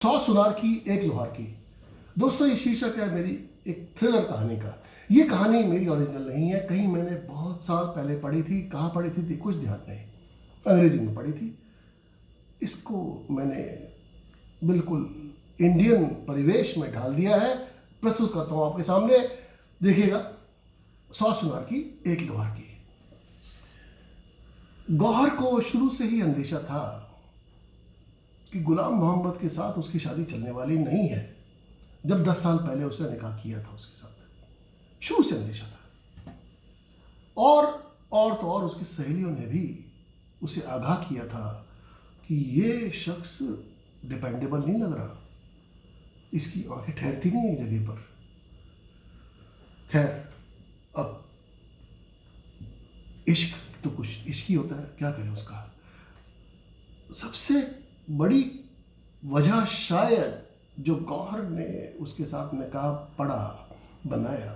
100 सुनार की एक लोहार की। दोस्तों ये शीर्षक है मेरी एक थ्रिलर कहानी का। ये कहानी मेरी ओरिजिनल नहीं है, कहीं मैंने बहुत साल पहले पढ़ी थी। कहाँ पढ़ी थी कुछ ध्यान नहीं, अंग्रेजी में पढ़ी थी। इसको मैंने बिल्कुल इंडियन परिवेश में ढाल दिया है, प्रस्तुत करता हूँ आपके सामने। देखिएगा, 100 सुनार की एक लोहार की। गौहर को शुरू से ही अंदेशा था कि गुलाम मोहम्मद के साथ उसकी शादी चलने वाली नहीं है। जब 10 साल पहले उसने निकाह किया था उसके साथ, शुरू से अंदेशा था। और तो और उसकी सहेलियों ने भी उसे आगाह किया था कि ये शख्स डिपेंडेबल नहीं लग रहा, इसकी आंखें ठहरती नहीं एक जगह पर। खैर, अब इश्क तो कुछ इश्क ही होता है, क्या करें उसका। सबसे बड़ी वजह शायद जो गौहर ने उसके साथ निकाह पढ़ा बनाया,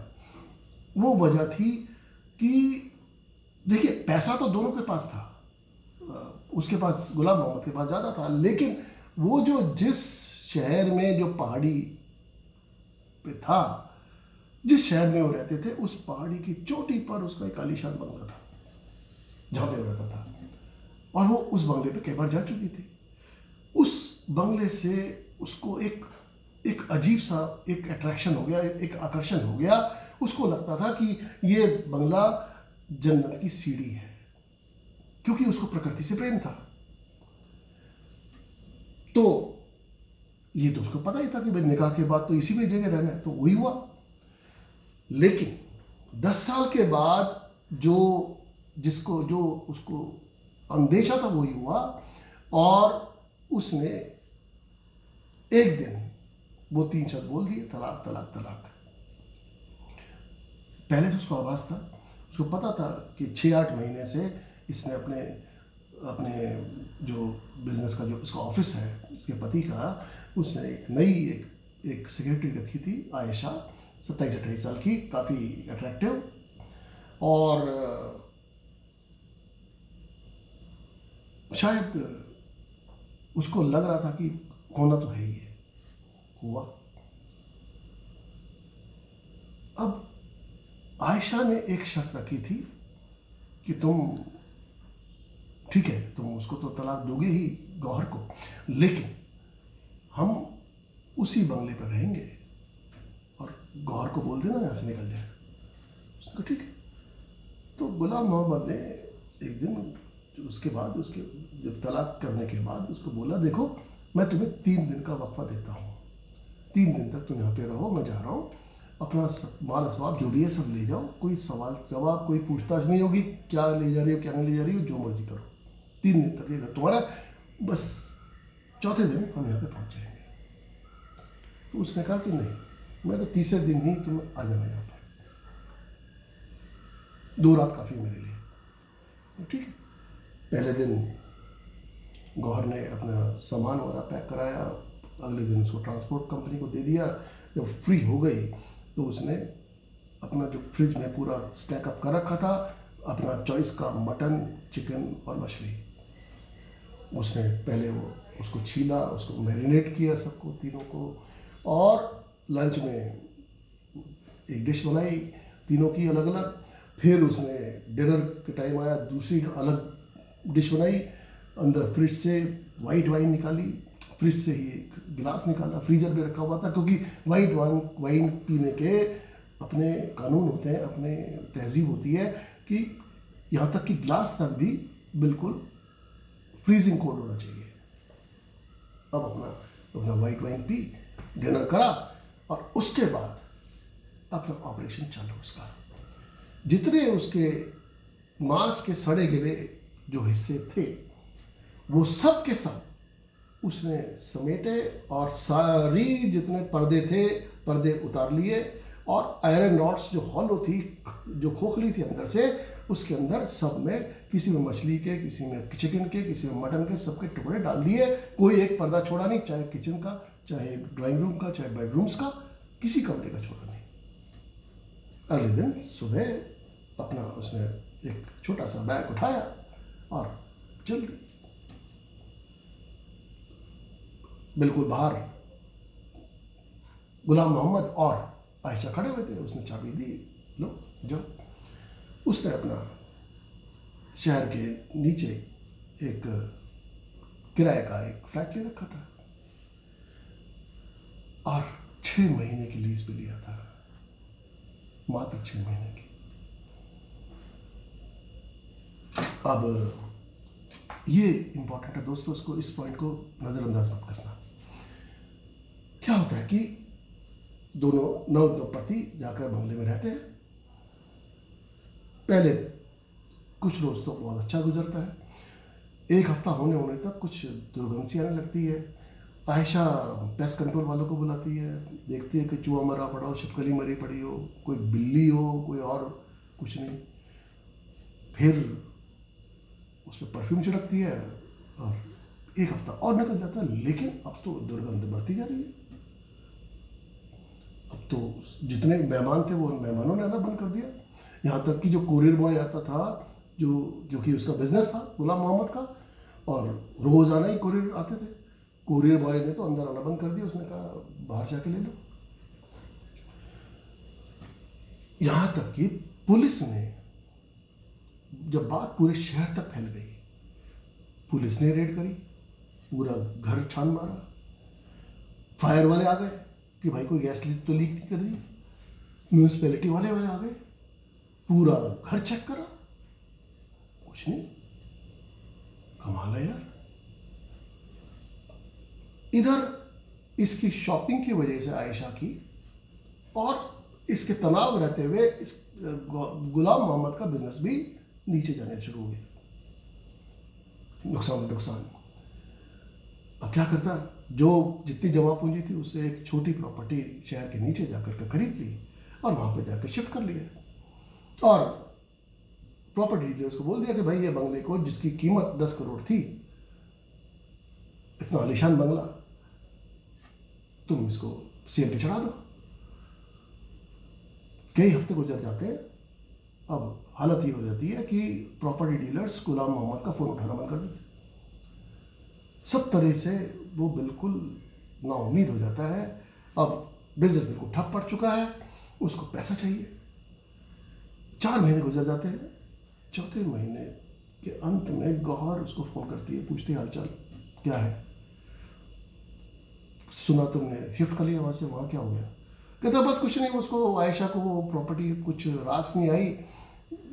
वो वजह थी कि देखिए, पैसा तो दोनों के पास था। उसके पास, गुलाम मोहम्मद के पास ज़्यादा था, लेकिन वो जो जिस शहर में, जो पहाड़ी पे था, जिस शहर में वो रहते थे, उस पहाड़ी की चोटी पर उसका एक आलीशान बंगला था जहाँ पे वो रहता था। और वो उस बंगले पे कई बार जा चुकी थी। उस बंगले से उसको एक अजीब सा एक अट्रैक्शन हो गया, एक आकर्षण हो गया। उसको लगता था कि ये बंगला जन्नत की सीढ़ी है, क्योंकि उसको प्रकृति से प्रेम था। तो ये तो उसको पता ही था कि भाई निकाह के बाद तो इसी में जगह रहना है, तो वही हुआ। लेकिन 10 साल के बाद जो उसको अंदेशा था वही हुआ। और उसने एक दिन वो 3 शब्द बोल दिए, तलाक तलाक तलाक। पहले तो उसको आवाज़ था, उसको पता था कि 6-8 महीने से इसने अपने जो बिजनेस का, जो उसका ऑफिस है उसके पति का, उसने एक नई एक सेक्रेटरी रखी थी, आयशा, 27-28 साल की, काफ़ी अट्रैक्टिव। और शायद उसको लग रहा था कि होना तो है ही है। हुआ। अब आयशा ने एक शर्त रखी थी कि तुम, ठीक है, तुम उसको तो तलाक दोगे ही, गौहर को, लेकिन हम उसी बंगले पर रहेंगे और गौहर को बोल देना यहाँ से निकल जाए। उसने कहा ठीक है। तो गुलाम मोहम्मद ने एक दिन, उसके बाद, उसके जब तलाक करने के बाद उसको बोला, देखो मैं तुम्हें 3 दिन का वक्फा देता हूँ, 3 दिन तक तुम यहाँ पे रहो, मैं जा रहा हूँ, अपना माल असबाब जो भी है सब ले जाओ, कोई सवाल जवाब, कोई पूछताछ नहीं होगी, क्या ले जा रही हो क्या नहीं ले जा रही हो, जो मर्जी करो। 3 दिन तक ये घर तुम्हारा, बस 4थे दिन हम यहाँ पे पहुँच जाएंगे। तो उसने कहा कि नहीं, मैं तो 3रे दिन ही, तुम आ जाना यहाँ पर, 2 रात काफ़ी मेरे लिए। तो ठीक है। पहले दिन गौहर ने अपना सामान वगैरह पैक कराया, अगले दिन उसको ट्रांसपोर्ट कंपनी को दे दिया। जब फ्री हो गई तो उसने अपना जो फ्रिज में पूरा स्टैक अप कर रखा था, अपना चॉइस का मटन, चिकन और मछली, उसने पहले उसको छीला, उसको मैरिनेट किया सबको, तीनों को, और लंच में एक डिश बनाई तीनों की अलग अलग। फिर उसने डिनर के टाइम आया, दूसरी अलग डिश बनाई। अंदर फ्रिज से वाइट वाइन निकाली, फ्रिज से ही एक गिलास निकाला, फ्रीजर में रखा हुआ था, क्योंकि वाइट वाइन पीने के अपने कानून होते हैं, अपने तहजीब होती है कि यहाँ तक कि गिलास तक भी बिल्कुल फ्रीजिंग कोड होना चाहिए। अब अपना वाइट वाइन पी, डिनर करा, और उसके बाद अपना ऑपरेशन चालू उसका। जितने उसके मांस के सड़े गिरे जो हिस्से थे, वो सब के सब उसने समेटे, और सारी जितने पर्दे थे, पर्दे उतार लिए, और आयरन रॉड्स जो हॉलो थी, जो खोखली थी अंदर से, उसके अंदर सब में, किसी में मछली के, किसी में चिकन के, किसी में मटन के, सबके टुकड़े डाल दिए। कोई एक पर्दा छोड़ा नहीं, चाहे किचन का, चाहे ड्राइंग रूम का, चाहे बेडरूम्स का, किसी कमरे का छोड़ा नहीं। अगले दिन सुबह अपना उसने एक छोटा सा बैग उठाया और चल दी। बिल्कुल बाहर गुलाम मोहम्मद और आयशा खड़े हुए थे। उसने चाबी दी, लो जाओ। उसने अपना शहर के नीचे एक किराए का एक फ्लैट ले रखा था और 6 महीने की लीज पे लिया था, मात्र 6 महीने की। अब ये इंपॉर्टेंट है दोस्तों, इसको, इस पॉइंट को नज़रअंदाज मत करना। क्या होता है कि दोनों नवदंपति जाकर बंगले में रहते हैं। पहले कुछ रोज तो बहुत अच्छा गुजरता है। एक हफ्ता होने तक कुछ दुर्गंध सी आने लगती है। आयशा पेस्ट कंट्रोल वालों को बुलाती है, देखती है कि चूहा मरा पड़ा हो, छिपकली मरी पड़ी हो, कोई बिल्ली हो, कोई और कुछ नहीं। फिर उस पर परफ्यूम छिड़कती है और एक हफ्ता और निकल जाता है, लेकिन अब तो दुर्गंध बढ़ती जा रही है। अब तो जितने मेहमान थे वो मेहमानों ने आना बंद कर दिया। यहाँ तक कि जो कुरियर बॉय आता था, जो कि उसका बिजनेस था गुलाम मोहम्मद का, और रोज़ाना ही कुरियर आते थे, कुरियर बॉय ने तो अंदर आना बंद कर दिया। उसने कहा बाहर जाके ले लो। यहाँ तक कि पुलिस ने, जब बात पूरे शहर तक फैल गई, पुलिस ने रेड करी, पूरा घर छान मारा। फायर वाले आ गए कि भाई कोई गैस लीक तो लीक नहीं कर रही। म्यूनिसिपैलिटी वाले आ गए, पूरा घर चेक करा, कुछ नहीं। कमाल है यार। इधर इसकी शॉपिंग की वजह से आयशा की, और इसके तनाव रहते हुए इस गुलाम मोहम्मद का बिजनेस भी नीचे जाने शुरू हो गया। नुकसान। अब क्या करता, जो जितनी जमा पूंजी थी उससे एक छोटी प्रॉपर्टी शहर के नीचे जाकर के खरीद ली और वहाँ पर जाकर शिफ्ट कर लिया। और प्रॉपर्टी डीलर्स को बोल दिया कि भाई ये बंगले को, जिसकी कीमत 10 करोड़ थी, इतना आलीशान बंगला, तुम इसको सेल पे चढ़ा दो। कई हफ्ते गुजर जाते हैं। अब हालत ये हो जाती है कि प्रॉपर्टी डीलर्स गुलाम मोहम्मद का फ़ोन उठाना बंद कर देते। सब तरह से वो बिल्कुल नाउम्मीद हो जाता है। अब बिजनेस बिल्कुल ठप पड़ चुका है, उसको पैसा चाहिए। 4 महीने गुजर जाते हैं। चौथे महीने के अंत में गौहर उसको फ़ोन करती है, पूछती है हालचाल क्या है, सुना तुमने शिफ्ट कर लिया वहाँ से, वहाँ क्या हो गया? कहता बस कुछ नहीं, उसको आयशा को वो प्रॉपर्टी कुछ रास नहीं आई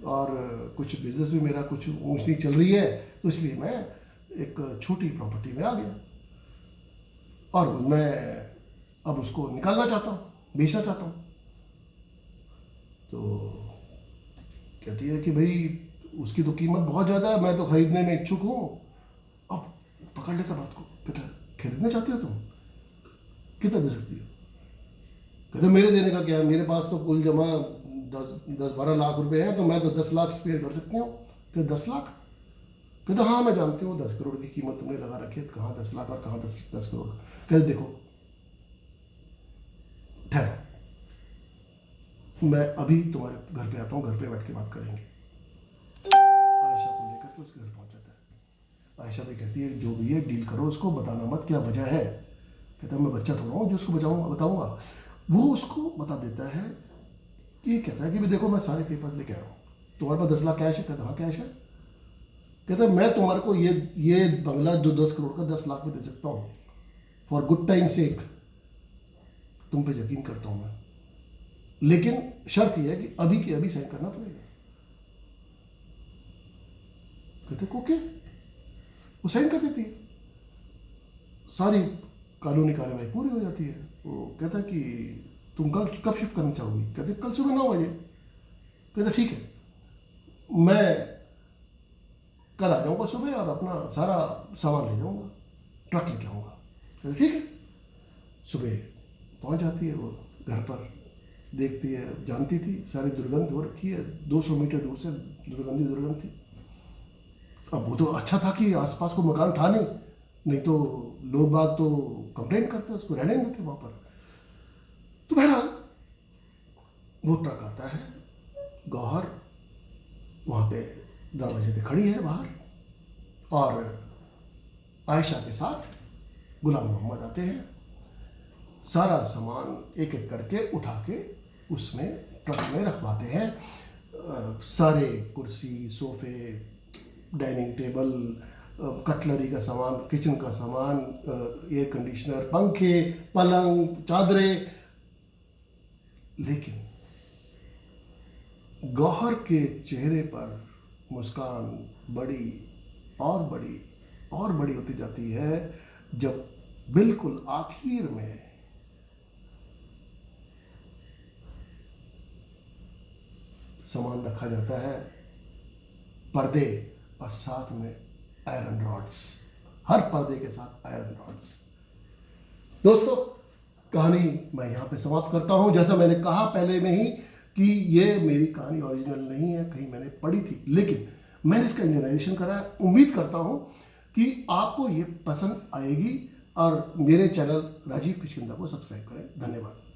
और कुछ बिजनेस भी मेरा कुछ ऊँच नीच चल रही है, तो इसलिए मैं एक छोटी प्रॉपर्टी में आ गया और मैं अब उसको निकालना चाहता हूँ, बेचना चाहता हूँ। तो कहती है कि भाई उसकी तो कीमत बहुत ज़्यादा है, मैं तो खरीदने में इच्छुक हूँ। अब पकड़ लेता बात को, कहता खरीदना चाहती हो तुम, कितना दे सकती हो? कहते मेरे देने का क्या है, मेरे पास तो कुल जमा 10-12 लाख रुपए हैं, तो मैं तो 10 लाख स्पेयर कर सकती हूँ। कहते 10 लाख? कहते हाँ मैं जानती हूँ 10 करोड़ की कीमत तुमने लगा रखी है, कहाँ 10 लाख और कहाँ 10 करोड़। कहते देखो ठहरो, मैं अभी तुम्हारे घर पे आता हूँ, घर पे बैठ के बात करेंगे। आयशा को लेकर के उसके घर पहुँच जाता है। आयशा भी कहती है जो भी है डील करो, उसको बताना मत क्या वजह है। कहता मैं बच्चा थोड़ा हूँ जो उसको बताऊँगा। वो उसको बता देता है कि, कहता है कि देखो मैं सारे पेपर्स लेके आया हूँ, तुम्हारे पास 10 लाख कैश है? कहता हाँ कैश है। कहता है मैं तुम्हारे को ये बंगला जो 10 करोड़ का 10 लाख में दे सकता हूँ, फॉर गुड टाइम सेक, तुम पे यकीन करता हूँ मैं, लेकिन शर्त यह है कि अभी के अभी साइन करना पड़ेगा। कहते ओके, वो साइन कर देती है, सारी कानूनी कार्यवाही पूरी हो जाती है। वो कहता है कि तुम कब शिफ्ट करना चाहोगी? कहते कल सुबह 9 बजे। कहते ठीक है, मैं कल आ जाऊँगा सुबह और अपना सारा सामान ले जाऊँगा, ट्रक लेके आऊँगा। कहते ठीक है। सुबह पहुँच जाती है वो घर पर, देखती है, जानती थी सारी दुर्गंध हो रखी है, 200 मीटर दूर से दुर्गंध थी। अब वो तो अच्छा था कि आसपास को मकान था नहीं तो लोग बाग तो कंप्लेंट करते, उसको रहने नहीं देते वहाँ पर। तो बहरहाल वो ट्रक आता है, गौहर वहाँ पे दरवाजे पे खड़ी है बाहर, और आयशा के साथ गुलाम मोहम्मद आते हैं। सारा सामान एक एक करके उठा के उसमें ट्रक में रखवाते हैं। सारे कुर्सी, सोफे, डाइनिंग टेबल, कटलरी का सामान, किचन का सामान, एयर कंडीशनर, पंखे, पलंग, चादरें। लेकिन गौहर के चेहरे पर मुस्कान बड़ी और बड़ी और बड़ी होती जाती है जब बिल्कुल आखिर में सामान रखा जाता है, पर्दे और साथ में आयरन रॉड्स, हर पर्दे के साथ आयरन रॉड्स। दोस्तों, कहानी मैं यहाँ पे समाप्त करता हूँ। जैसा मैंने कहा पहले में ही कि ये मेरी कहानी ओरिजिनल नहीं है, कहीं मैंने पढ़ी थी, लेकिन मैंने इसका इंडियनाइजेशन करा है। उम्मीद करता हूँ कि आपको ये पसंद आएगी और मेरे चैनल राजीव किष्किंधा को सब्सक्राइब करें। धन्यवाद।